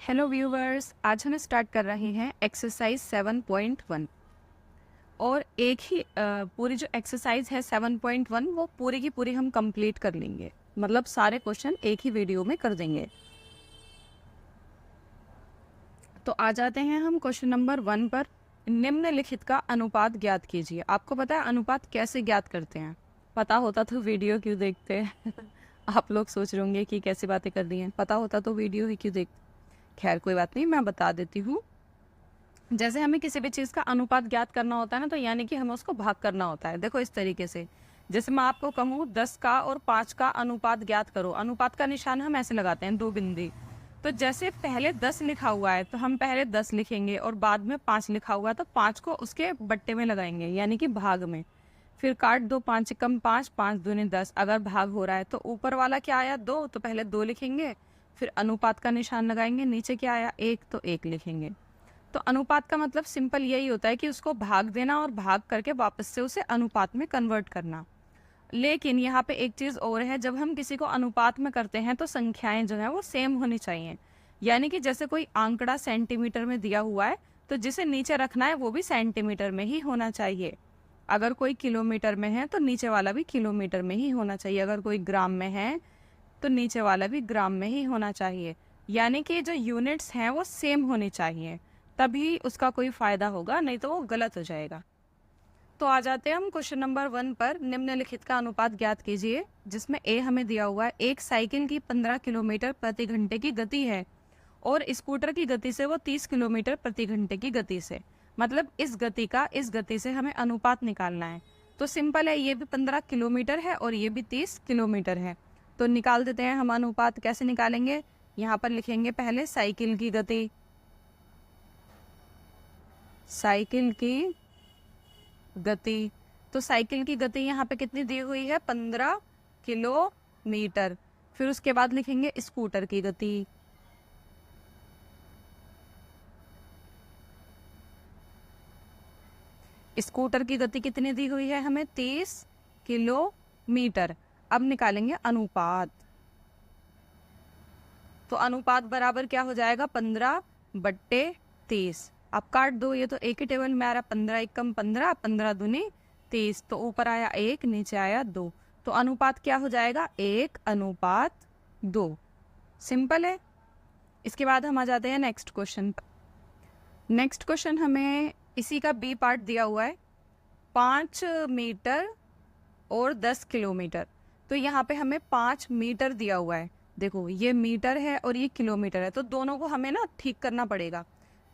Hello viewers, आज हम start कर रहे हैं एक्सरसाइज 7.1 और एक ही पूरी जो एक्सरसाइज है 7.1 वो पूरी की पूरी हम कंप्लीट कर लेंगे। मतलब सारे क्वेश्चन एक ही वीडियो में कर देंगे। तो आ जाते हैं हम क्वेश्चन नंबर 1 पर। निम्नलिखित का अनुपात ज्ञात कीजिए। आपको पता है अनुपात कैसे ज्ञात करते हैं? पता होता तो वीडियो क्यों देखते हैं? आप लोग सोच रहे होंगे कि कैसी बातें कर रही हैं, पता होता तो वीडियो ही क्यों देखते। खैर कोई बात नहीं, मैं बता देती हूँ। जैसे हमें किसी भी चीज़ का अनुपात ज्ञात करना होता है ना, तो यानी कि हमें उसको भाग करना होता है। देखो इस तरीके से, जैसे मैं आपको कहूँ 10 का और 5 का अनुपात ज्ञात करो। अनुपात का निशान हम ऐसे लगाते हैं, 2 बिंदी। तो जैसे पहले 10 लिखा हुआ है तो हम पहले 10 लिखेंगे और बाद में 5 लिखा हुआ है तो 5 को उसके बट्टे में लगाएंगे, यानी कि भाग में। फिर काट दो, 5 कम 5, 5 दूनी 10। अगर भाग हो रहा है तो ऊपर वाला क्या आया 2, तो पहले 2 लिखेंगे, फिर अनुपात का निशान लगाएंगे। नीचे क्या आया 1, तो 1 लिखेंगे। तो अनुपात का मतलब सिंपल यही होता है कि उसको भाग देना और भाग करके वापस से उसे अनुपात में कन्वर्ट करना। लेकिन यहाँ पे एक चीज़ और है, जब हम किसी को अनुपात में करते हैं तो संख्याएं जो है वो सेम होनी चाहिए। यानी कि जैसे कोई आंकड़ा सेंटीमीटर में दिया हुआ है तो जिसे नीचे रखना है वो भी सेंटीमीटर में ही होना चाहिए। अगर कोई किलोमीटर में है तो नीचे वाला भी किलोमीटर में ही होना चाहिए। अगर कोई ग्राम में है तो नीचे वाला भी ग्राम में ही होना चाहिए। यानी कि जो यूनिट्स हैं वो सेम होनी चाहिए, तभी उसका कोई फ़ायदा होगा, नहीं तो वो गलत हो जाएगा। तो आ जाते हैं हम क्वेश्चन नंबर 1 पर। निम्नलिखित का अनुपात ज्ञात कीजिए, जिसमें ए हमें दिया हुआ है। एक साइकिल की 15 किलोमीटर प्रति घंटे की गति है और स्कूटर की गति से वो 30 किलोमीटर प्रति घंटे की गति से। मतलब इस गति का इस गति से हमें अनुपात निकालना है। तो सिंपल है, ये भी 15 किलोमीटर है और ये भी 30 किलोमीटर है। तो निकाल देते हैं हम अनुपात। कैसे निकालेंगे? यहाँ पर लिखेंगे पहले साइकिल की गति। साइकिल की गति, तो साइकिल की गति यहाँ पे कितनी दी हुई है? 15 किलोमीटर। फिर उसके बाद लिखेंगे स्कूटर की गति। स्कूटर की गति कितनी दी हुई है हमें? 30 किलोमीटर। अब निकालेंगे अनुपात। तो अनुपात बराबर क्या हो जाएगा? 15/30। अब काट दो, ये तो एक ही टेबल में आ रहा। 15 एकम 15, 15 दूनी 30। तो ऊपर आया 1, नीचे आया 2। तो अनुपात क्या हो जाएगा? 1:2। सिंपल है। इसके बाद हम आ जाते हैं नेक्स्ट क्वेश्चन पर। नेक्स्ट क्वेश्चन हमें इसी का बी पार्ट दिया हुआ है। 5 मीटर और 10 किलोमीटर। तो यहाँ पे हमें 5 मीटर दिया हुआ है। देखो ये मीटर है और ये किलोमीटर है, तो दोनों को हमें ना ठीक करना पड़ेगा।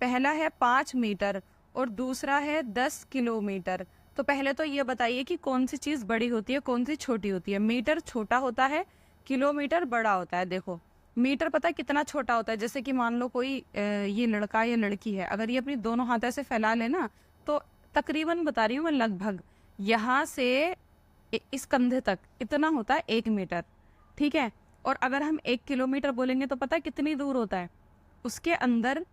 पहला है 5 मीटर और दूसरा है 10 किलोमीटर। तो पहले तो ये बताइए कि कौन सी चीज़ बड़ी होती है, कौन सी छोटी होती है। मीटर छोटा होता है, किलोमीटर बड़ा होता है। देखो मीटर पता है कितना छोटा होता है? जैसे कि मान लो कोई ये लड़का या लड़की है, अगर ये अपनी दोनों हाथ ऐसे फैला ले ना, तो तकरीबन बता रही हूँ मैं, लगभग यहाँ से इस कंधे तक इतना होता है 1 मीटर। ठीक है। और अगर हम 1 किलोमीटर बोलेंगे तो पता है कितनी दूर होता है? उसके अंदर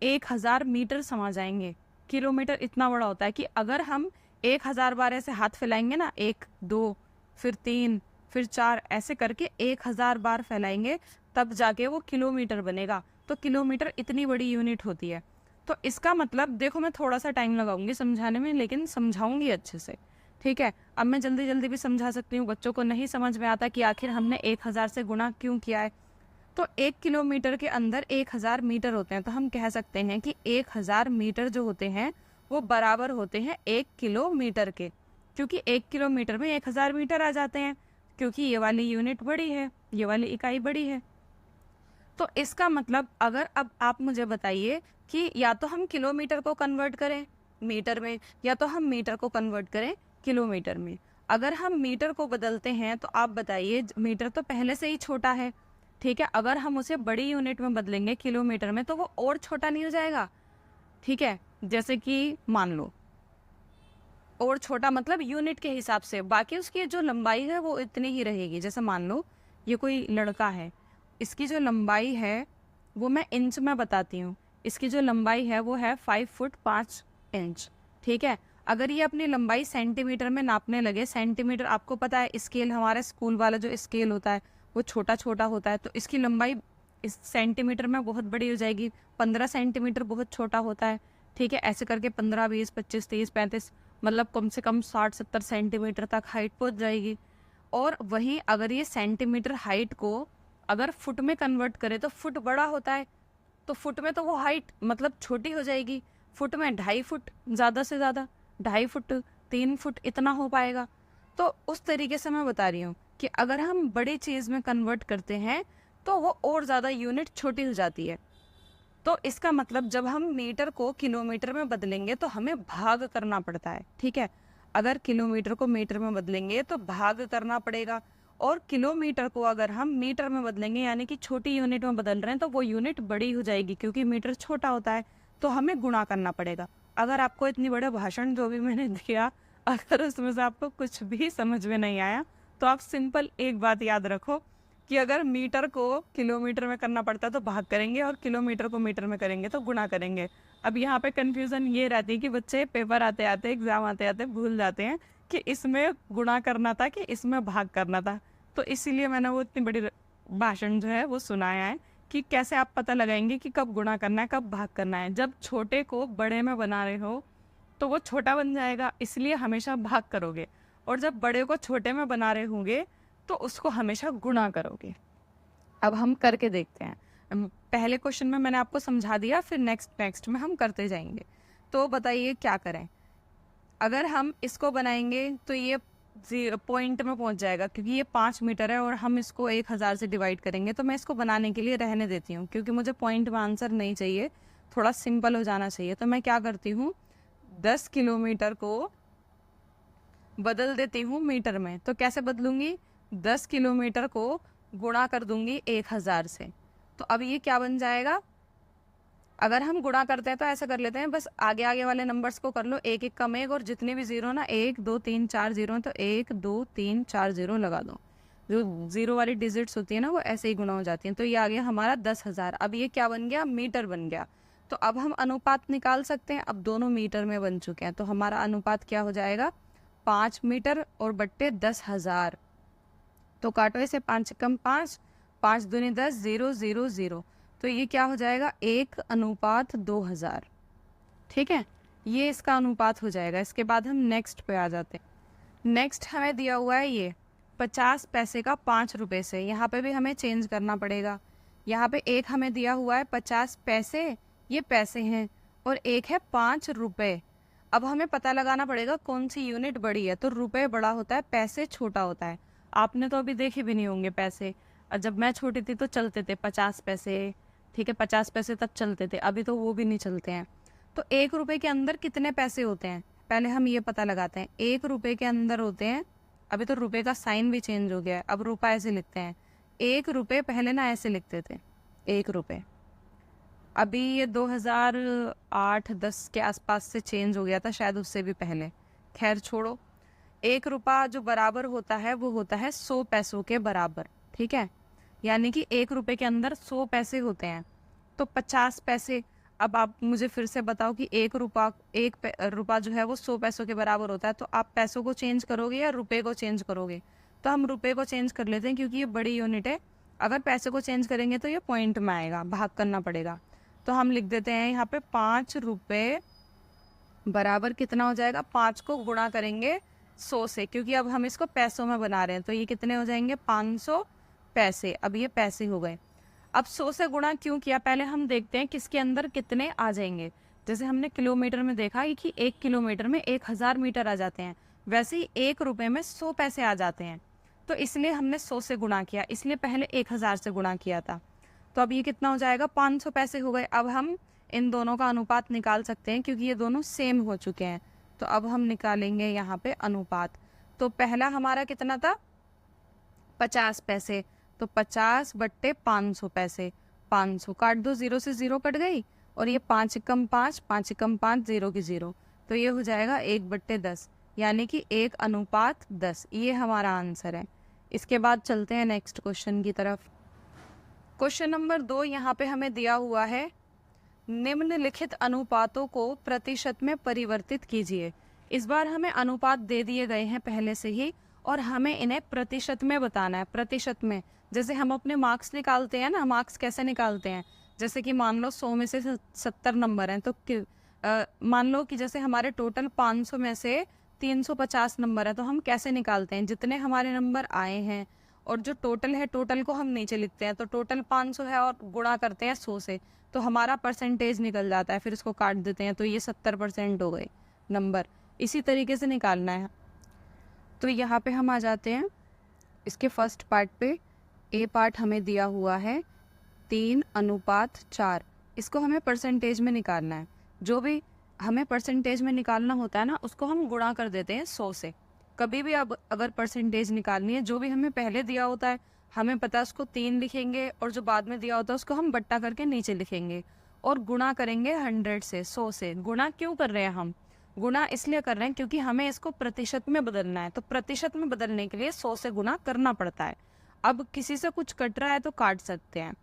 1000 मीटर समा जाएंगे। किलोमीटर इतना बड़ा होता है कि अगर हम 1000 बार ऐसे हाथ फैलाएंगे ना, 1 2 फिर 3 फिर 4 ऐसे करके 1000 बार फैलाएंगे, तब जाके वो किलोमीटर बनेगा। तो किलोमीटर इतनी बड़ी यूनिट होती है। तो इसका मतलब देखो, मैं थोड़ा सा टाइम लगाऊंगी समझाने में, लेकिन समझाऊंगी अच्छे से। ठीक है। अब मैं जल्दी जल्दी भी समझा सकती हूँ। बच्चों को नहीं समझ में आता कि आखिर हमने 1000 से गुणा क्यों किया है। तो 1 किलोमीटर के अंदर 1000 मीटर होते हैं, तो हम कह सकते हैं कि 1000 मीटर जो होते हैं वो बराबर होते हैं 1 किलोमीटर के। क्योंकि 1 किलोमीटर में 1000 मीटर आ जाते हैं, क्योंकि ये वाली यूनिट बड़ी है, ये वाली इकाई बड़ी है। तो इसका मतलब, अगर अब आप मुझे बताइए कि या तो हम किलोमीटर को कन्वर्ट करें मीटर में, या तो हम मीटर को कन्वर्ट करें किलोमीटर में। अगर हम मीटर को बदलते हैं तो आप बताइए, मीटर तो पहले से ही छोटा है। ठीक है। अगर हम उसे बड़ी यूनिट में बदलेंगे किलोमीटर में, तो वो और छोटा नहीं हो जाएगा? ठीक है। जैसे कि मान लो, और छोटा मतलब यूनिट के हिसाब से, बाकी उसकी जो लंबाई है वो इतनी ही रहेगी। जैसे मान लो ये कोई लड़का है, इसकी जो लंबाई है वो मैं इंच में बताती हूँ। इसकी जो लंबाई है वो है 5 फुट 5 इंच। ठीक है। अगर ये अपनी लंबाई सेंटीमीटर में नापने लगे, सेंटीमीटर आपको पता है स्केल, हमारा स्कूल वाला जो स्केल होता है वो छोटा छोटा होता है, तो इसकी लंबाई इस सेंटीमीटर में बहुत बड़ी हो जाएगी, 15 सेंटीमीटर बहुत छोटा होता है, ठीक है। ऐसे करके 15, 20, 25, 30, 35 मतलब कम से कम 60-70 सेंटीमीटर तक हाइट पहुंच जाएगी। और वहीं अगर ये सेंटीमीटर हाइट को अगर फुट में कन्वर्ट करें तो फुट बड़ा होता है, तो फुट में तो वो हाइट मतलब छोटी हो जाएगी। फुट में 2.5 फुट, ज़्यादा से ज़्यादा 2.5 फुट, 3 फुट इतना हो पाएगा। तो उस तरीके से मैं बता रही हूँ कि अगर हम बड़ी चीज़ में कन्वर्ट करते हैं तो वो और ज़्यादा यूनिट छोटी हो जाती है। तो इसका मतलब जब हम मीटर को किलोमीटर में बदलेंगे तो हमें भाग करना पड़ता है, ठीक है। अगर किलोमीटर को मीटर में बदलेंगे तो भाग करना पड़ेगा, और किलोमीटर को अगर हम मीटर में बदलेंगे यानी कि छोटी यूनिट में बदल रहे हैं तो वो यूनिट बड़ी हो जाएगी, क्योंकि मीटर छोटा होता है, तो हमें गुणा करना पड़ेगा। अगर आपको इतनी बड़े भाषण जो भी मैंने दिया, अगर उसमें से आपको कुछ भी समझ में नहीं आया तो आप सिंपल एक बात याद रखो कि अगर मीटर को किलोमीटर में करना पड़ता है तो भाग करेंगे, और किलोमीटर को मीटर में करेंगे तो गुणा करेंगे। अब यहाँ पे कंफ्यूजन ये रहती है कि बच्चे पेपर आते आते, एग्जाम आते आते भूल जाते हैं कि इसमें गुणा करना था कि इसमें भाग करना था। तो इसीलिए मैंने वो इतनी बड़ी भाषण जो है वो सुनाया है कि कैसे आप पता लगाएंगे कि कब गुणा करना है, कब भाग करना है। जब छोटे को बड़े में बना रहे हो तो वो छोटा बन जाएगा, इसलिए हमेशा भाग करोगे, और जब बड़े को छोटे में बना रहे होंगे तो उसको हमेशा गुणा करोगे। अब हम करके देखते हैं। पहले क्वेश्चन में मैंने आपको समझा दिया, फिर नेक्स्ट में हम करते जाएंगे। तो बताइए क्या करें। अगर हम इसको बनाएंगे तो ये पॉइंट में पहुंच जाएगा, क्योंकि ये 5 मीटर है और हम इसको 1000 से डिवाइड करेंगे। तो मैं इसको बनाने के लिए रहने देती हूँ, क्योंकि मुझे पॉइंट में आंसर नहीं चाहिए, थोड़ा सिंपल हो जाना चाहिए। तो मैं क्या करती हूँ, 10 किलोमीटर को बदल देती हूँ मीटर में। तो कैसे बदलूंगी, 10 किलोमीटर को गुणा कर दूंगी 1000 से। तो अब ये क्या बन जाएगा, अगर हम गुणा करते हैं तो ऐसा कर लेते हैं, बस आगे आगे वाले नंबर्स को कर लो, एक एक कम एक, और जितने भी जीरो ना 1 2 3 4 जीरो हैं तो 1 2 3 4 जीरो लगा दो। जो जीरो वाली डिजिट्स होती है ना वो ऐसे ही गुणा हो जाती हैं। तो ये आ गया हमारा 10,000। अब ये क्या बन गया, मीटर बन गया। तो अब हम अनुपात निकाल सकते हैं, अब दोनों मीटर में बन चुके हैं। तो हमारा अनुपात क्या हो जाएगा, 5 मीटर और बट्टे 10,000। तो काटो इसे, 5 कम 5, 5 दूनी 10, 0 0 0। तो ये क्या हो जाएगा, 1:2000। ठीक है, ये इसका अनुपात हो जाएगा। इसके बाद हम नेक्स्ट पे आ जाते हैं। नेक्स्ट हमें दिया हुआ है ये 50 पैसे का 5 रुपये से। यहाँ पे भी हमें चेंज करना पड़ेगा। यहाँ पे एक हमें दिया हुआ है 50 पैसे, ये पैसे हैं, और एक है 5 रुपये। अब हमें पता लगाना पड़ेगा कौन सी यूनिट बड़ी है। तो रुपये बड़ा होता है, पैसे छोटा होता है। आपने तो अभी देखे भी नहीं होंगे पैसे, जब मैं छोटी थी तो चलते थे 50 पैसे, ठीक है, 50 पैसे तक चलते थे, अभी तो वो भी नहीं चलते हैं। तो 1 रुपये के अंदर कितने पैसे होते हैं, पहले हम ये पता लगाते हैं। 1 रुपये के अंदर होते हैं, अभी तो रुपये का साइन भी चेंज हो गया है, अब रुपया ऐसे लिखते हैं। 1 रुपये पहले ना ऐसे लिखते थे, 1 रुपये। अभी ये 2008-10 के आसपास से चेंज हो गया था, शायद उससे भी पहले। खैर छोड़ो, 1 रुपया जो बराबर होता है वो होता है 100 पैसों के बराबर, ठीक है। यानी कि 1 रुपये के अंदर 100 पैसे होते हैं। तो 50 पैसे, अब आप मुझे फिर से बताओ कि 1 रुपया जो है वो 100 पैसों के बराबर होता है। तो आप पैसों को चेंज करोगे या रुपये को चेंज करोगे? तो हम रुपये को चेंज कर लेते हैं, क्योंकि ये बड़ी यूनिट है। अगर पैसे को चेंज करेंगे तो ये पॉइंट में आएगा, भाग करना पड़ेगा। तो हम लिख देते हैं यहाँ पे 5 रुपये बराबर कितना हो जाएगा, 5 को गुणा करेंगे 100 से, क्योंकि अब हम इसको पैसों में बना रहे हैं। तो ये कितने हो जाएंगे, 500 पैसे। अब ये पैसे हो गए। अब 100 से गुणा क्यों किया, पहले हम देखते हैं किसके अंदर कितने आ जाएंगे। जैसे हमने किलोमीटर में देखा कि 1 किलोमीटर में 1000 मीटर आ जाते हैं, वैसे ही 1 रुपये में 100 पैसे आ जाते हैं। तो इसलिए हमने 100 से गुणा किया, इसलिए पहले 1000 से गुणा किया था। तो अब ये कितना हो जाएगा, 500 पैसे हो गए। अब हम इन दोनों का अनुपात निकाल सकते हैं, क्योंकि ये दोनों सेम हो चुके हैं। तो अब हम निकालेंगे यहाँ पे अनुपात। तो पहला हमारा कितना था, 50 पैसे। तो 50/500 पैसे, 500 काट दो, 0 से 0 कट गई, और ये 5 कम 5, 5 कम 5, 0 की 0। तो ये हो जाएगा 1/10, यानी कि 1:10। ये हमारा आंसर है। इसके बाद चलते हैं नेक्स्ट क्वेश्चन की तरफ। क्वेश्चन नंबर 2 यहाँ पे हमें दिया हुआ है, निम्नलिखित अनुपातों को प्रतिशत में परिवर्तित कीजिए। इस बार हमें अनुपात दे दिए गए हैं पहले से ही, और हमें इन्हें प्रतिशत में बताना है। प्रतिशत में, जैसे हम अपने मार्क्स निकालते हैं ना, मार्क्स कैसे निकालते हैं, जैसे कि मान लो 100 में से 70 नंबर हैं, तो मान लो कि जैसे हमारे टोटल 500 में से 350 नंबर है, तो हम कैसे निकालते हैं, जितने हमारे नंबर आए हैं और जो टोटल है, टोटल को हम नीचे लिखते हैं। तो टोटल 500 है और गुणा करते हैं 100 से, तो हमारा परसेंटेज निकल जाता है, फिर इसको काट देते हैं, तो ये 70% हो गए नंबर। इसी तरीके से निकालना है। तो यहाँ पे हम आ जाते हैं इसके फर्स्ट पार्ट पे। ए पार्ट हमें दिया हुआ है 3:4। इसको हमें परसेंटेज में निकालना है। जो भी हमें परसेंटेज में निकालना होता है ना, उसको हम गुणा कर देते हैं 100 से। कभी भी अब अगर परसेंटेज निकालनी है, जो भी हमें पहले दिया होता है, हमें पता है उसको 3 लिखेंगे, और जो बाद में दिया होता है उसको हम बट्टा करके नीचे लिखेंगे और गुणा करेंगे 100 से, 100 से। गुणा क्यों कर रहे हैं हम? गुणा इसलिए कर रहे हैं क्योंकि हमें इसको प्रतिशत में बदलना है, तो प्रतिशत में बदलने के लिए 100 से गुणा करना पड़ता है। अब किसी से कुछ कट रहा है तो काट सकते हैं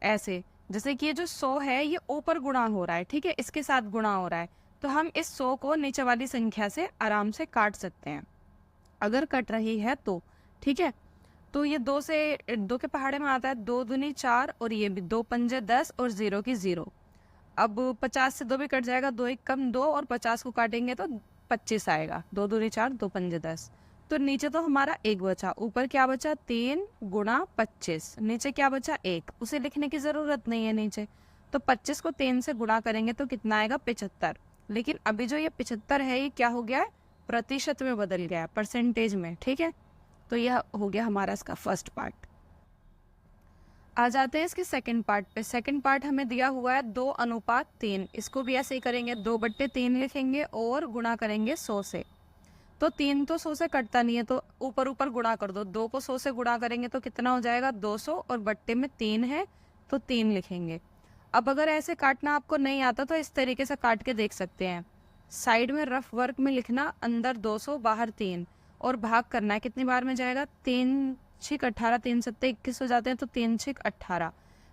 ऐसे, जैसे कि ये जो 100 है ये ऊपर गुणा हो रहा है, ठीक है, इसके साथ गुणा हो रहा है, तो हम इस 100 को नीचे वाली संख्या से आराम से काट सकते हैं अगर कट रही है तो, ठीक है। तो ये 2 से 2 के पहाड़े में आता है 2 दूनी 4, और ये भी 2 पंजे 10 और 0 की 0। अब 50 से 2 भी कट जाएगा, 2 1 कम 2, और 50 को काटेंगे तो 25 आएगा। 2 दूनी 4, 2 पंजे 10। तो नीचे तो हमारा 1 बचा, ऊपर क्या बचा 3 गुणा 25, नीचे क्या बचा 1, उसे लिखने की ज़रूरत नहीं है नीचे। तो 25 को 3 से गुणा करेंगे तो कितना आएगा 75। लेकिन अभी जो ये 75 है ये क्या हो गया है, प्रतिशत में बदल गया है, परसेंटेज में, ठीक है। तो यह हो गया हमारा इसका फर्स्ट पार्ट। आ जाते हैं इसके सेकंड पार्ट पे। सेकंड पार्ट हमें दिया हुआ है 2:3। इसको भी ऐसे ही करेंगे, 2/3 लिखेंगे और गुणा करेंगे 100 से। तो 3 तो 100 से कटता नहीं है, तो ऊपर ऊपर गुणा कर दो। 2 को 100 से गुणा करेंगे तो कितना हो जाएगा 200, और बट्टे में 3 है तो 3 लिखेंगे। अब अगर ऐसे काटना आपको नहीं आता तो इस तरीके से काट के देख सकते हैं। साइड में रफ वर्क में लिखना, अंदर 200 बाहर 3, और भाग करना है, कितनी बार में जाएगा 3 6 18, 3 7 21 हो जाते हैं, तो 3 6 18,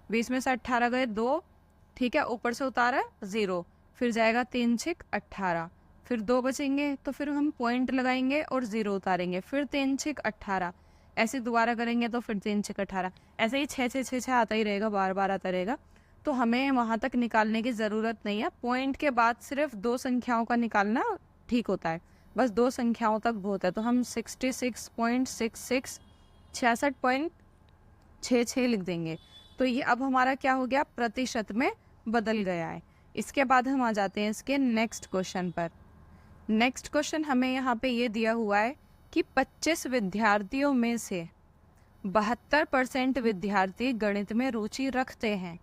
20 में से 18 गए 2, ठीक है, ऊपर से उतारा 0, फिर जाएगा 3 6 18, फिर 2 बचेंगे, तो फिर हम पॉइंट लगाएंगे और 0 उतारेंगे, फिर 3 6 18, ऐसे दोबारा करेंगे तो फिर 3 6 18, ऐसे ही 6 6 6 6 आता ही रहेगा, बार बार आता रहेगा। तो हमें वहाँ तक निकालने की ज़रूरत नहीं है। पॉइंट के बाद सिर्फ 2 संख्याओं का निकालना ठीक होता है, बस 2 संख्याओं तक बहुत है। तो हम 66.66 66.66 लिख देंगे। तो ये अब हमारा क्या हो गया, प्रतिशत में बदल गया है। इसके बाद हम आ जाते हैं इसके नेक्स्ट क्वेश्चन पर। नेक्स्ट क्वेश्चन हमें यहाँ पे ये दिया हुआ है कि 25 विद्यार्थियों में से 72% विद्यार्थी गणित में रुचि रखते हैं,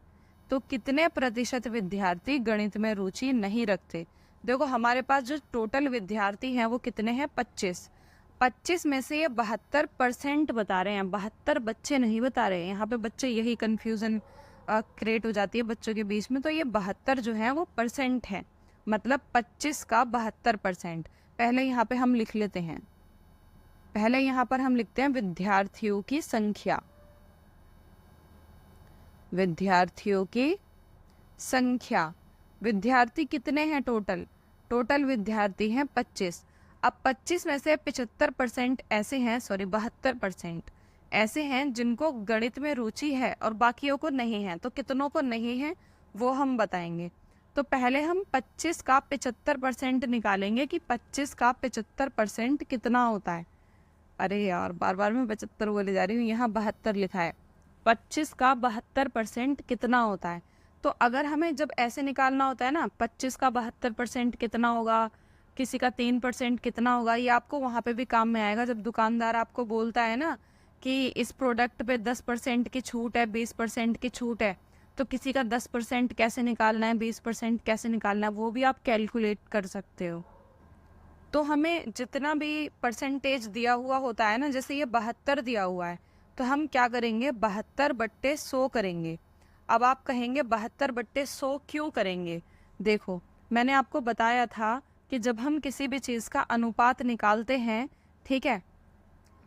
तो कितने प्रतिशत विद्यार्थी गणित में रुचि नहीं रखते। देखो हमारे पास जो टोटल विद्यार्थी हैं वो कितने हैं 25 में से ये 72% बता रहे हैं, 72 बच्चे नहीं बता रहे हैं। यहाँ पे बच्चे, यही कन्फ्यूज़न क्रिएट हो जाती है बच्चों के बीच में। तो ये 72 जो है वो परसेंट है, मतलब 25 का 72%। पहले यहाँ पे हम लिख लेते हैं, पहले यहाँ पर हम लिखते हैं विद्यार्थियों की संख्या, विद्यार्थियों की संख्या। विद्यार्थी कितने हैं टोटल, टोटल विद्यार्थी हैं 25। अब 25 में से 75% ऐसे हैं, 72% ऐसे हैं जिनको गणित में रुचि है और बाकियों को नहीं है। तो कितनों को नहीं है वो हम बताएंगे। तो पहले हम 25 का 75% निकालेंगे कि 25 का 75% कितना होता है। अरे यार बार बार मैं 75 बोले जा रही हूँ, यहाँ 72 लिखा है। 25 का 72% कितना होता है। तो अगर हमें जब ऐसे निकालना होता है ना, 25 का 72% कितना होगा, किसी का 3% कितना होगा, ये आपको वहाँ पे भी काम में आएगा। जब दुकानदार आपको बोलता है ना कि इस प्रोडक्ट पे 10% की छूट है, 20% की छूट है, तो किसी का 10% कैसे निकालना है, 20% कैसे निकालना है, वो भी आप कैलकुलेट कर सकते हो। तो हमें जितना भी परसेंटेज दिया हुआ होता है ना, जैसे ये 72 दिया हुआ है, तो हम क्या करेंगे 72/100 करेंगे। अब आप कहेंगे 72/100 क्यों करेंगे। देखो मैंने आपको बताया था कि जब हम किसी भी चीज़ का अनुपात निकालते हैं, ठीक है,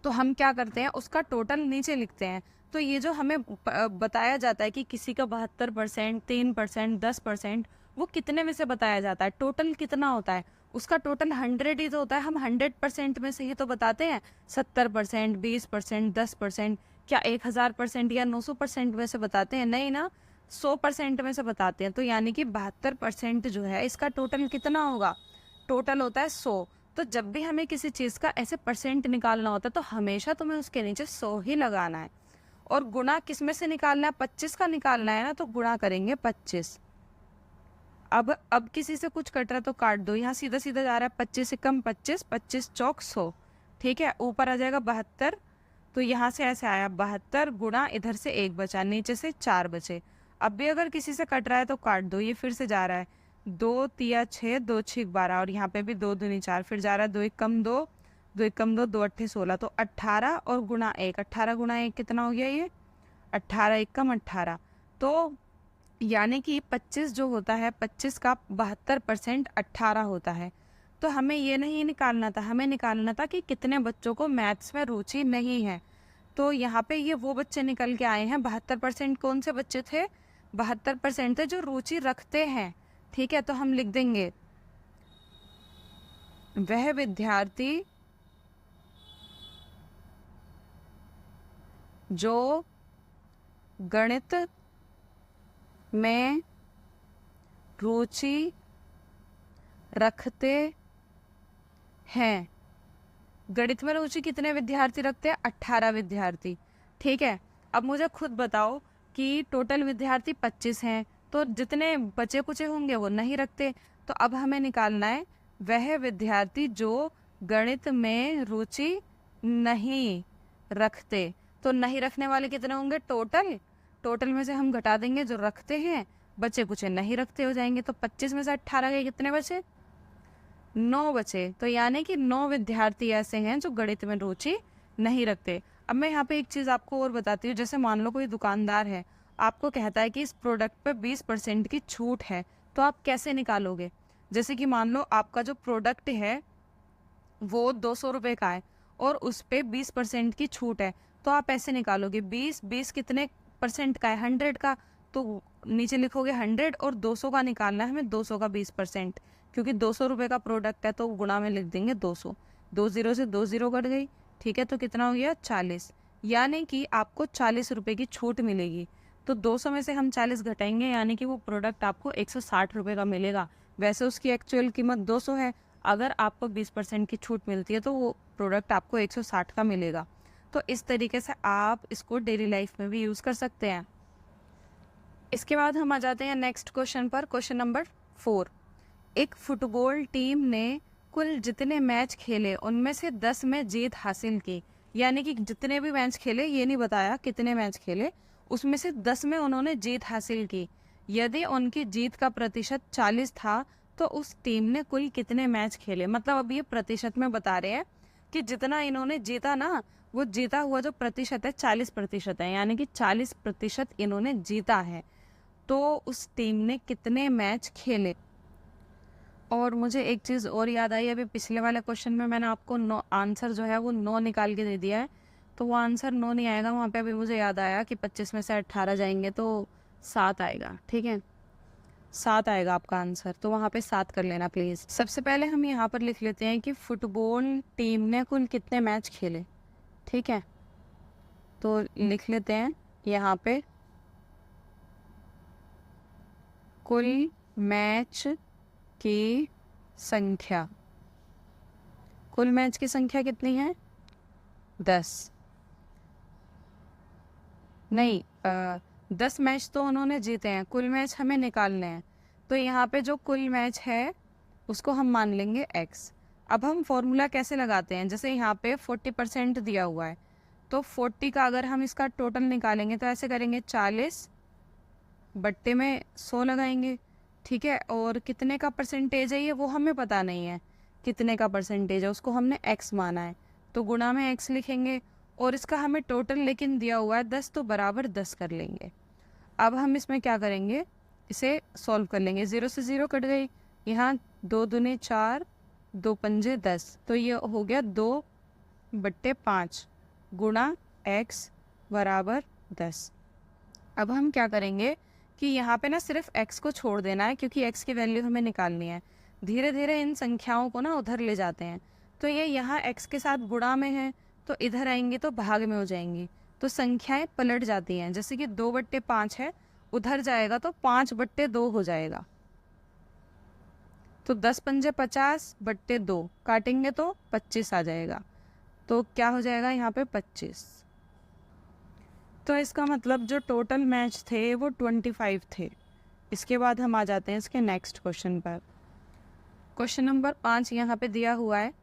तो हम क्या करते हैं उसका टोटल नीचे लिखते हैं। तो ये जो हमें बताया जाता है कि किसी का 72%, 3%, 10%, वो कितने में से बताया जाता है, टोटल कितना होता है उसका टोटल 100 ही तो होता है। हम 100% में से ही तो बताते हैं, 70%, 20%, 10%, क्या 1000% या 900% में से बताते हैं? नहीं ना, 100% में से बताते हैं। तो यानी कि 72% जो है इसका टोटल कितना होगा? टोटल होता है 100। तो जब भी हमें किसी चीज़ का ऐसे परसेंट निकालना होता है तो हमेशा तुम्हें उसके नीचे 100 ही लगाना है। और गुणा किस में से निकालना है? 25 का निकालना है ना, तो गुणा करेंगे 25। अब किसी से कुछ कट रहा है तो काट दो, यहाँ सीधा सीधा जा रहा है 25 से कम 25, 25 चौक 100, ठीक है। ऊपर आ जाएगा 72, तो यहाँ से ऐसे आया 72 गुणा इधर से 1 बचा, नीचे से 4 बचे। अब भी अगर किसी से कट रहा है तो काट दो, ये फिर से जा रहा है 2 तिया 6, 2 6 12, और यहाँ पे भी 2 दूनी 4, फिर जा रहा है 2 1 कम 2, 2 1 कम 2, 2 8 16, तो 18 और गुणा 1, 18 गुणा 1 कितना हो गया? ये 18 1 कम 18। तो यानी कि 25 जो होता है, 25 का 72% 18 होता है। तो हमें ये नहीं निकालना था, हमें निकालना था कि कितने बच्चों को मैथ्स में रुचि नहीं है। तो यहाँ पे ये वो बच्चे निकल के आए हैं। 72% कौन से बच्चे थे? 72% थे जो रुचि रखते हैं, ठीक है। तो हम लिख देंगे वह विद्यार्थी जो गणित में रुचि रखते हैं। गणित में रुचि कितने विद्यार्थी रखते हैं? 18 विद्यार्थी, ठीक है। अब मुझे खुद बताओ कि टोटल विद्यार्थी 25 हैं, तो जितने बचे कुचे होंगे वो नहीं रखते। तो अब हमें निकालना है वह विद्यार्थी जो गणित में रुचि नहीं रखते। तो नहीं रखने वाले कितने होंगे? टोटल में से हम घटा देंगे जो रखते हैं, बचे कुछ नहीं रखते हो जाएंगे। तो 25 में से 18 के कितने बचे? 9 बचे। तो यानी कि 9 विद्यार्थी ऐसे हैं जो गणित में रुचि नहीं रखते। अब मैं यहाँ पे एक चीज़ आपको और बताती हूँ। जैसे मान लो कोई दुकानदार है, आपको कहता है कि इस प्रोडक्ट पे 20% की छूट है, तो आप कैसे निकालोगे? जैसे कि मान लो आपका जो प्रोडक्ट है वो 200 रुपये का है और उस पर 20% की छूट है, तो आप ऐसे निकालोगे 20 कितने परसेंट का है? 100 का। तो नीचे लिखोगे 100 और 200 का निकालना है हमें, 200 का 20%, क्योंकि 200 रुपये का प्रोडक्ट है तो गुणा में लिख देंगे 200। 2 0 से 2 0 कट गई, ठीक है। तो कितना हो गया? 40। यानी कि आपको 40 रुपये की छूट मिलेगी। तो 200 में से हम 40 घटाएंगे, यानी कि वो प्रोडक्ट आपको 160 रुपये का मिलेगा। वैसे उसकी एक्चुअल कीमत 200 है, अगर आपको 20% की छूट मिलती है तो वो प्रोडक्ट आपको 160 का मिलेगा। तो इस तरीके से आप इसको डेली लाइफ में भी यूज़ कर सकते हैं। इसके बाद हम आ जाते हैं नेक्स्ट क्वेश्चन पर। Question number 4। एक फुटबॉल टीम ने कुल जितने मैच खेले उनमें से 10 में जीत हासिल की। यानी कि जितने भी मैच खेले, ये नहीं बताया कितने मैच खेले, उसमें से 10 में उन्होंने जीत हासिल की। यदि उनकी जीत का प्रतिशत 40 था तो उस टीम ने कुल कितने मैच खेले? मतलब अब ये प्रतिशत में बता रहे हैं कि जितना इन्होंने जीता ना, वो जीता हुआ जो प्रतिशत है 40% है, यानी कि 40% इन्होंने जीता है। तो उस टीम ने कितने मैच खेले? और मुझे एक चीज़ और याद आई, अभी पिछले वाले क्वेश्चन में मैंने आपको आंसर जो है वो 9 निकाल के दे दिया है, तो वो आंसर 9 नहीं आएगा वहाँ पे। अभी मुझे याद आया कि 25 में से 18 जाएंगे तो 7 आएगा, ठीक है। 7 आएगा आपका आंसर, तो वहाँ पे 7 कर लेना प्लीज़। सबसे पहले हम यहाँ पर लिख लेते हैं कि फुटबॉल टीम ने कुल कितने मैच खेले, ठीक है। तो लिख लेते हैं यहाँ पे कुल मैच की संख्या। कुल मैच की संख्या कितनी है? 10 नहीं, 10 मैच तो उन्होंने जीते हैं, कुल मैच हमें निकालने हैं। तो यहाँ पे जो कुल मैच है उसको हम मान लेंगे x। अब हम फॉर्मूला कैसे लगाते हैं? जैसे यहाँ पे 40% दिया हुआ है, तो 40 का अगर हम इसका टोटल निकालेंगे तो ऐसे करेंगे 40 बट्टे में 100 लगाएंगे, ठीक है। और कितने का परसेंटेज है ये वो हमें पता नहीं है, कितने का परसेंटेज है उसको हमने x माना है, तो गुणा में x लिखेंगे। और इसका हमें टोटल लेकिन दिया हुआ है 10, तो बराबर 10 कर लेंगे। अब हम इसमें क्या करेंगे? इसे सॉल्व कर लेंगे। 0 से 0 कट गई, यहाँ 2 दूने 4, 2 पंजे 10, तो ये हो गया 2 बट्टे 5 गुणा x बराबर 10। अब हम क्या करेंगे कि यहाँ पे ना सिर्फ x को छोड़ देना है, क्योंकि x की वैल्यू हमें निकालनी है। धीरे धीरे इन संख्याओं को ना उधर ले जाते हैं। तो ये यहाँ x के साथ गुणा में है, तो इधर आएंगी तो भाग में हो जाएंगी, तो संख्याएं पलट जाती हैं। जैसे कि 2/5 है, उधर जाएगा तो 5/2 हो जाएगा। तो 10 पंजे 50/2 काटेंगे तो 25 आ जाएगा। तो क्या हो जाएगा यहाँ पे 25। तो इसका मतलब जो टोटल मैच थे वो 25 थे। इसके बाद हम आ जाते हैं इसके नेक्स्ट क्वेश्चन पर। क्वेश्चन नंबर 5 यहाँ पे दिया हुआ है,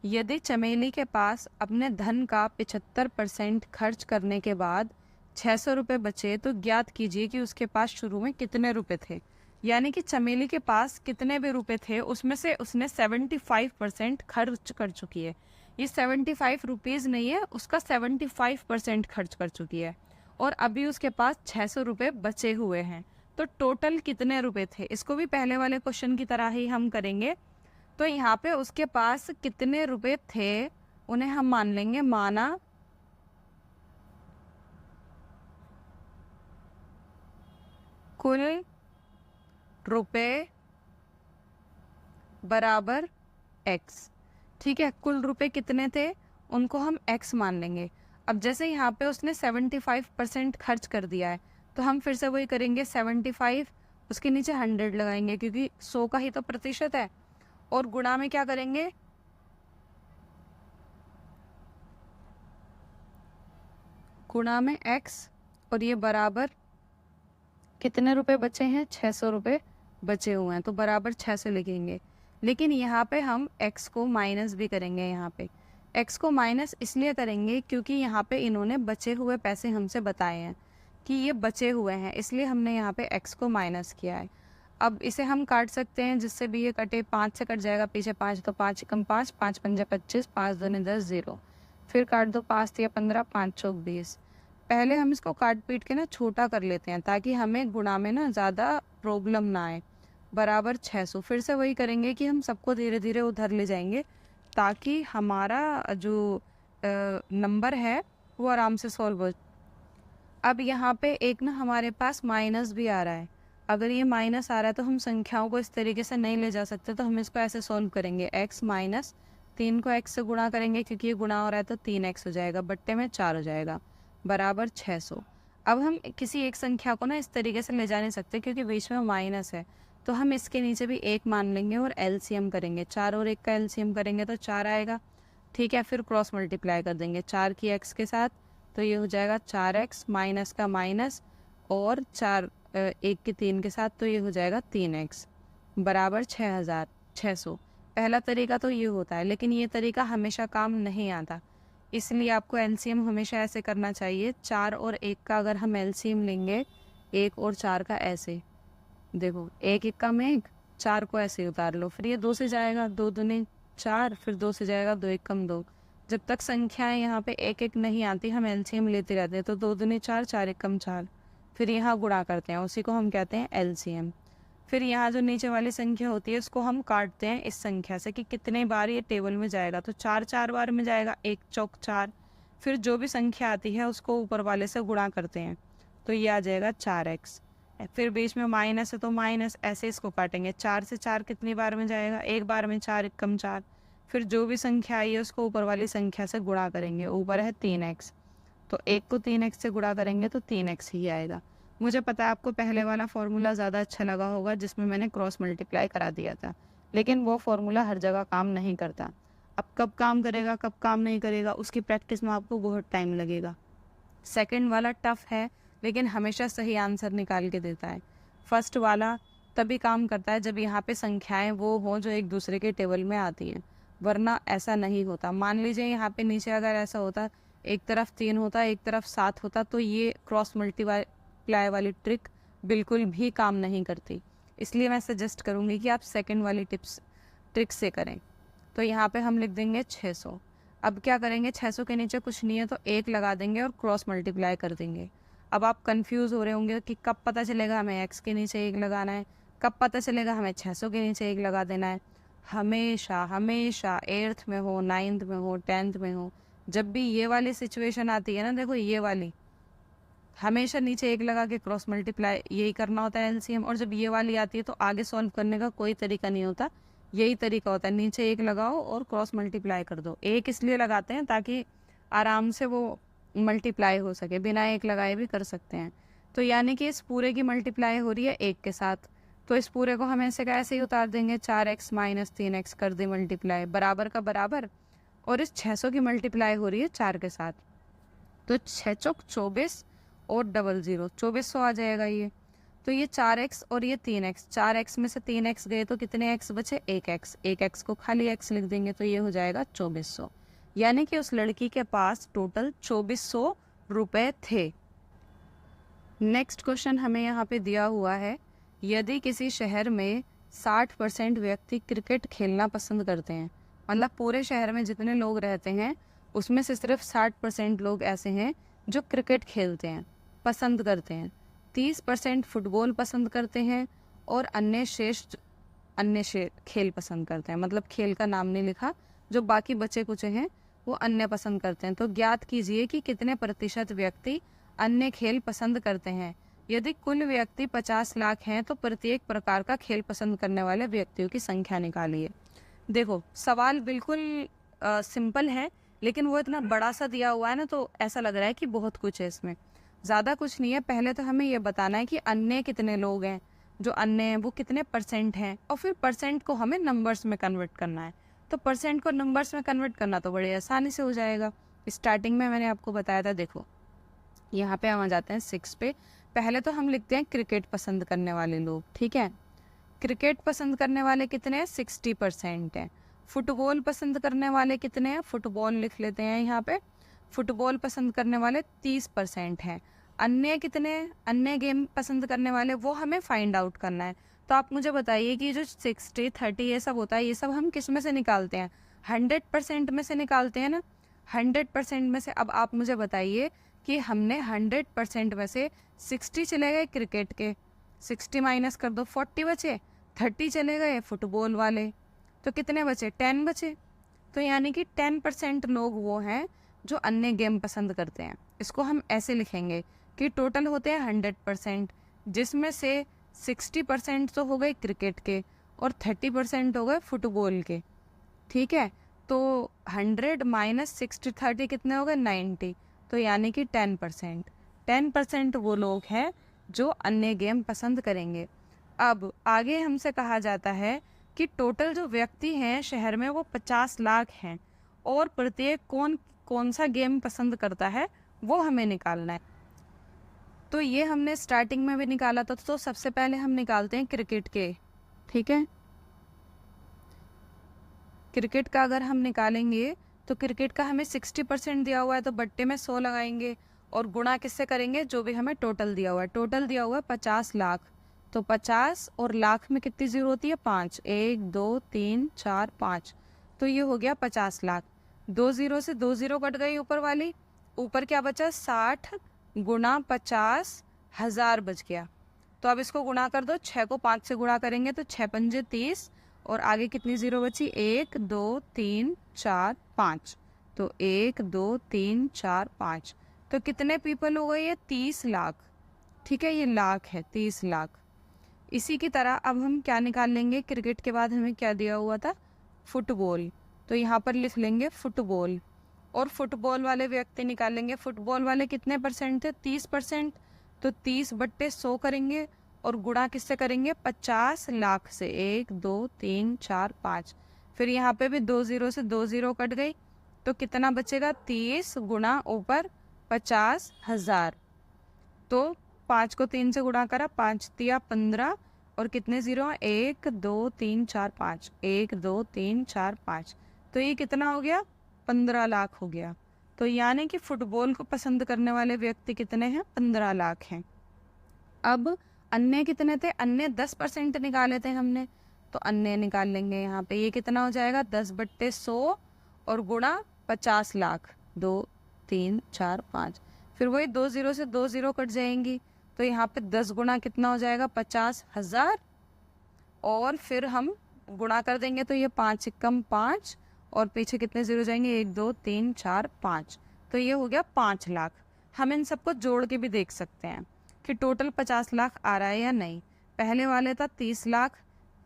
यदि चमेली के पास अपने धन का 75% खर्च करने के बाद 600 रुपये बचे तो ज्ञात कीजिए कि उसके पास शुरू में कितने रुपए थे। यानी कि चमेली के पास कितने भी रुपए थे, उसमें से उसने 75% खर्च कर चुकी है। ये 75 रुपीज़ नहीं है, उसका 75% खर्च कर चुकी है और अभी उसके पास 600 रुपये बचे हुए हैं। तो टोटल कितने रुपए थे, इसको भी पहले वाले क्वेश्चन की तरह ही हम करेंगे। तो यहाँ पे उसके पास कितने रुपए थे उन्हें हम मान लेंगे माना कुल रुपए बराबर x। ठीक है, कुल रुपए कितने थे उनको हम x मान लेंगे। अब जैसे यहाँ पे उसने 75% खर्च कर दिया है, तो हम फिर से वही करेंगे, 75 उसके नीचे 100 लगाएंगे क्योंकि 100 का ही तो प्रतिशत है, और गुणा में क्या करेंगे, गुणा में x, और ये बराबर कितने रुपए बचे हैं, 600 रुपये बचे हुए हैं, तो बराबर 600 लिखेंगे। लेकिन यहाँ पे हम x को माइनस भी करेंगे। यहाँ पे x को माइनस इसलिए करेंगे क्योंकि यहाँ पे इन्होंने बचे हुए पैसे हमसे बताए हैं कि ये बचे हुए हैं, इसलिए हमने यहाँ पे x को माइनस किया है। अब इसे हम काट सकते हैं, जिससे भी ये कटे 5 से कट जाएगा, पीछे 5 तो 5 कम 5, 5 पंजे 25, 5 दूनी 10, 0, फिर काट दो 5 या 15, 5 चौक 20। पहले हम इसको काट पीट के ना छोटा कर लेते हैं ताकि हमें गुणा में ना ज़्यादा प्रॉब्लम ना आए। बराबर 600, फिर से वही करेंगे कि हम सबको धीरे धीरे उधर ले जाएंगे ताकि हमारा जो नंबर है वो आराम से सॉल्व हो। अब यहाँ पे एक ना हमारे पास माइनस भी आ रहा है। अगर ये माइनस आ रहा है तो हम संख्याओं को इस तरीके से नहीं ले जा सकते, तो हम इसको ऐसे सॉल्व करेंगे, x माइनस 3 को x से गुणा करेंगे क्योंकि ये गुणा हो रहा है तो 3x हो जाएगा, बट्टे में 4 हो जाएगा, बराबर 600। अब हम किसी एक संख्या को ना इस तरीके से ले जा नहीं सकते क्योंकि बीच में माइनस है, तो हम इसके नीचे भी 1 मान लेंगे और एलसीएम करेंगे। 4 और 1 का एलसीएम करेंगे तो 4 आएगा। ठीक है, फिर क्रॉस मल्टीप्लाई कर देंगे 4 की x के साथ, तो ये हो जाएगा 4x माइनस का माइनस और 4 1 की 3 के साथ, तो ये हो जाएगा 3x बराबर 6600। पहला तरीका तो ये होता है, लेकिन ये तरीका हमेशा काम नहीं आता, इसलिए आपको एलसीएम हमेशा ऐसे करना चाहिए। 4 और 1 का अगर हम एलसीएम लेंगे, 1 और 4 का ऐसे, देखो 1 1 का में 1, 4 को ऐसे उतार लो, फिर ये 2 से जाएगा, 2 दूनी 4, फिर 2 से जाएगा 2 1 कम 2। जब तक संख्याएं यहाँ पे 1 1 नहीं आती हम एलसीएम लेते रहते हैं, तो 2 दूनी 4, 4 1 कम 4, फिर यहाँ गुणा करते हैं, उसी को हम कहते हैं एलसीएम। फिर यहाँ जो नीचे वाली संख्या होती है उसको हम काटते हैं इस संख्या से कि कितने बार ये टेबल में जाएगा, तो 4 4 बार में जाएगा, 1 चौक 4। फिर जो भी संख्या आती है उसको ऊपर वाले से गुणा करते हैं, तो ये आ जाएगा 4x। फिर बीच में माइनस है तो माइनस, ऐसे इसको काटेंगे, 4 से 4 कितनी बार में जाएगा, 1 बार में, 4 1 कम 4। फिर जो भी संख्या आई है उसको ऊपर वाली संख्या से गुणा करेंगे, ऊपर है 3x, तो 1 को 3x से गुणा करेंगे तो 3x ही आएगा। मुझे पता है आपको पहले वाला फॉर्मूला ज़्यादा अच्छा लगा होगा जिसमें मैंने क्रॉस मल्टीप्लाई करा दिया था, लेकिन वो फॉर्मूला हर जगह काम नहीं करता। अब कब काम करेगा कब काम नहीं करेगा उसकी प्रैक्टिस में आपको बहुत टाइम लगेगा। सेकंड वाला टफ है लेकिन हमेशा सही आंसर निकाल के देता है। फर्स्ट वाला तभी काम करता है जब यहाँ पे संख्याएं वो हों जो एक दूसरे के टेबल में आती हैं, वरना ऐसा नहीं होता। मान लीजिए यहाँ पे नीचे अगर ऐसा होता, एक तरफ 3 होता एक तरफ 7 होता, तो ये क्रॉस मल्टीप्लाई वाली ट्रिक बिल्कुल भी काम नहीं करती। इसलिए मैं सजेस्ट करूँगी कि आप सेकंड वाली ट्रिक से करें। तो यहाँ पे हम लिख देंगे 600। अब क्या करेंगे, 600 के नीचे कुछ नहीं है तो 1 लगा देंगे और क्रॉस मल्टीप्लाई कर देंगे। अब आप कंफ्यूज हो रहे होंगे कि कब पता चलेगा हमें x के नीचे 1 लगाना है, कब पता चलेगा हमें 600 के नीचे 1 लगा देना है। हमेशा हमेशा 8th में हो, 9th में हो, 10th में हो, जब भी ये वाली सिचुएशन आती है ना, देखो ये वाली, हमेशा नीचे 1 लगा के क्रॉस मल्टीप्लाई यही करना होता है एलसीएम। और जब ये वाली आती है तो आगे सॉल्व करने का कोई तरीका नहीं होता, यही तरीका होता है, नीचे 1 लगाओ और क्रॉस मल्टीप्लाई कर दो। 1 इसलिए लगाते हैं ताकि आराम से वो मल्टीप्लाई हो सके, बिना 1 लगाए भी कर सकते हैं। तो यानी कि इस पूरे की मल्टीप्लाई हो रही है 1 के साथ, तो इस पूरे को हम ऐसे का ऐसे ही उतार देंगे, 4x माइनस 3x कर दी मल्टीप्लाई, बराबर का बराबर। और इस 600 की मल्टीप्लाई हो रही है 4 के साथ, तो 6 चौक 24 और 00 2400 आ जाएगा ये। तो ये 4x और ये 3x, 4x में से 3x गए तो कितने x बचे, 1x, 1x को खाली x लिख देंगे तो ये हो जाएगा 2400। यानी कि उस लड़की के पास टोटल 2400 रुपए थे। नेक्स्ट क्वेश्चन हमें यहाँ पे दिया हुआ है, यदि किसी शहर में 60% व्यक्ति क्रिकेट खेलना पसंद करते हैं, मतलब पूरे शहर में जितने लोग रहते हैं उसमें से सिर्फ 60% लोग ऐसे हैं जो क्रिकेट खेलते हैं, पसंद करते हैं, 30% फुटबॉल पसंद करते हैं और अन्य खेल पसंद करते हैं, मतलब खेल का नाम नहीं लिखा, जो बाकी बचे कुछ हैं वो अन्य पसंद करते हैं। तो ज्ञात कीजिए कि कितने प्रतिशत व्यक्ति अन्य खेल पसंद करते हैं। यदि कुल व्यक्ति 50 लाख हैं तो प्रत्येक प्रकार का खेल पसंद करने वाले व्यक्तियों की संख्या निकालिए। देखो सवाल बिल्कुल सिंपल है, लेकिन वो इतना बड़ा सा दिया हुआ है ना, तो ऐसा लग रहा है कि बहुत कुछ है इसमें। ज़्यादा कुछ नहीं है, पहले तो हमें ये बताना है कि अन्य कितने लोग हैं, जो अन्य हैं वो कितने परसेंट हैं, और फिर परसेंट को हमें नंबर्स में कन्वर्ट करना है। तो परसेंट को नंबर्स में कन्वर्ट करना तो बड़े आसानी से हो जाएगा। स्टार्टिंग में मैंने आपको बताया था, देखो यहाँ पे हम आ जाते हैं 6 पे। पहले तो हम लिखते हैं क्रिकेट पसंद करने वाले लोग, ठीक है। क्रिकेट पसंद करने वाले कितने हैं, 60% हैं। फुटबॉल पसंद करने वाले कितने हैं, फुटबॉल लिख लेते हैं यहाँ पे, फुटबॉल पसंद करने वाले 30% हैं। अन्य कितने, अन्य गेम पसंद करने वाले, वो हमें फाइंड आउट करना है। तो आप मुझे बताइए कि जो 60, 30 ये सब होता है, ये सब हम किस में से निकालते हैं, 100% में से निकालते हैं ना, 100% में से। अब आप मुझे बताइए कि हमने 100% में से 60 चले गए क्रिकेट के, 60 माइनस कर दो 40 बचे, 30 चले गए फुटबॉल वाले, तो कितने बचे, 10 बचे। तो यानी कि 10% लोग वो हैं जो अन्य गेम पसंद करते हैं। इसको हम ऐसे लिखेंगे कि टोटल होते हैं 100%, जिसमें से 60% तो हो गए क्रिकेट के और 30% हो गए फुटबॉल के, ठीक है। तो 100 माइनस 60 30 कितने हो गए, 90। तो यानी कि 10% वो लोग हैं जो अन्य गेम पसंद करेंगे। अब आगे हमसे कहा जाता है कि टोटल जो व्यक्ति हैं शहर में वो 50 लाख हैं, और प्रत्येक कौन सा गेम पसंद करता है वो हमें निकालना है। तो ये हमने स्टार्टिंग में भी निकाला था, तो सबसे पहले हम निकालते हैं क्रिकेट के, ठीक है। क्रिकेट का अगर हम निकालेंगे तो क्रिकेट का हमें 60% दिया हुआ है, तो बट्टे में 100 लगाएंगे और गुणा किससे करेंगे, जो भी हमें टोटल दिया हुआ है। टोटल दिया हुआ है 50 लाख, तो 50 और लाख में कितनी जीरो होती है, 5, 1 2 3 4 5, तो ये हो गया 50 लाख। 2 जीरो से 2 जीरो कट गई ऊपर वाली, ऊपर क्या बचा, 60 गुणा 50 हज़ार बच गया। तो अब इसको गुणा कर दो, 6 को 5 से गुणा करेंगे तो 6 पंजे 30, और आगे कितनी जीरो बची, 1 2 3 4 5, तो 1 2 3 4 5, तो कितने पीपल हो गए, ये 30 लाख, ठीक है, ये लाख है 30 लाख। इसी की तरह अब हम क्या निकाल लेंगे, क्रिकेट के बाद हमें क्या दिया हुआ था, फुटबॉल, तो यहाँ पर लिख लेंगे फुटबॉल, और फुटबॉल वाले व्यक्ति निकालेंगे। फुटबॉल वाले कितने परसेंट थे, 30%, तो 30/100 करेंगे और गुणा किससे करेंगे, 50 लाख से, 1 2 3 4 5, फिर यहाँ पे भी 2 जीरो से 2 जीरो कट गई, तो कितना बचेगा, 30 गुणा ऊपर 50 हज़ार, तो 5 को 3 से गुणा करा, 5 तिया 15, और कितने जीरो, 1 2 3 4 5, 1 2 3 4 5, तो ये कितना हो गया, 15 लाख हो गया। तो यानी कि फुटबॉल को पसंद करने वाले व्यक्ति कितने हैं, 15 लाख हैं। अब अन्य कितने थे, अन्य 10% निकाले थे हमने, तो अन्य निकाल लेंगे यहाँ पे, ये कितना हो जाएगा, 10/100 और गुणा 50 लाख, 2 3 4 5, फिर वही 2 जीरो से 2 जीरो कट जाएंगी, तो यहाँ पे 10 गुणा कितना हो जाएगा, 50 हज़ार, और फिर हम गुणा कर देंगे तो ये 5 एकम 5, और पीछे कितने जीरो जाएंगे, 1 2 3 4 5, तो ये हो गया 5 लाख। हम इन सबको जोड़ के भी देख सकते हैं कि टोटल 50 लाख आ रहा है या नहीं। पहले वाले था 30 लाख,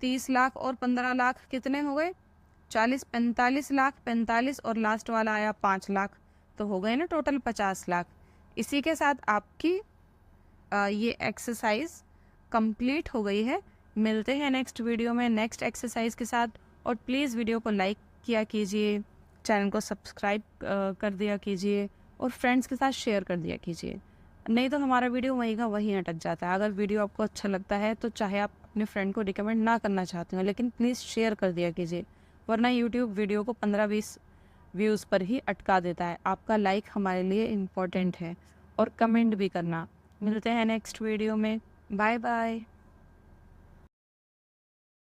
30 लाख और 15 लाख कितने हो गए? 40, 45 लाख, 45 और लास्ट वाला आया 5 लाख, तो हो गए ना टोटल 50 लाख। इसी के साथ आपकी ये एक्सरसाइज कंप्लीट हो गई है। मिलते हैं नेक्स्ट वीडियो में नेक्स्ट एक्सरसाइज के साथ। और प्लीज़ वीडियो को लाइक किया कीजिए, चैनल को सब्सक्राइब कर दिया कीजिए और फ्रेंड्स के साथ शेयर कर दिया कीजिए, नहीं तो हमारा वीडियो वहीं का वहीं अटक जाता है। अगर वीडियो आपको अच्छा लगता है तो चाहे आप अपने फ्रेंड को रिकमेंड ना करना चाहते हो, लेकिन प्लीज़ शेयर कर दिया कीजिए, वरना यूट्यूब वीडियो को 15-20 व्यूज़ पर ही अटका देता है। आपका लाइक हमारे लिए इम्पोर्टेंट है और कमेंट भी करना। मिलते हैं नेक्स्ट वीडियो में। Bye bye.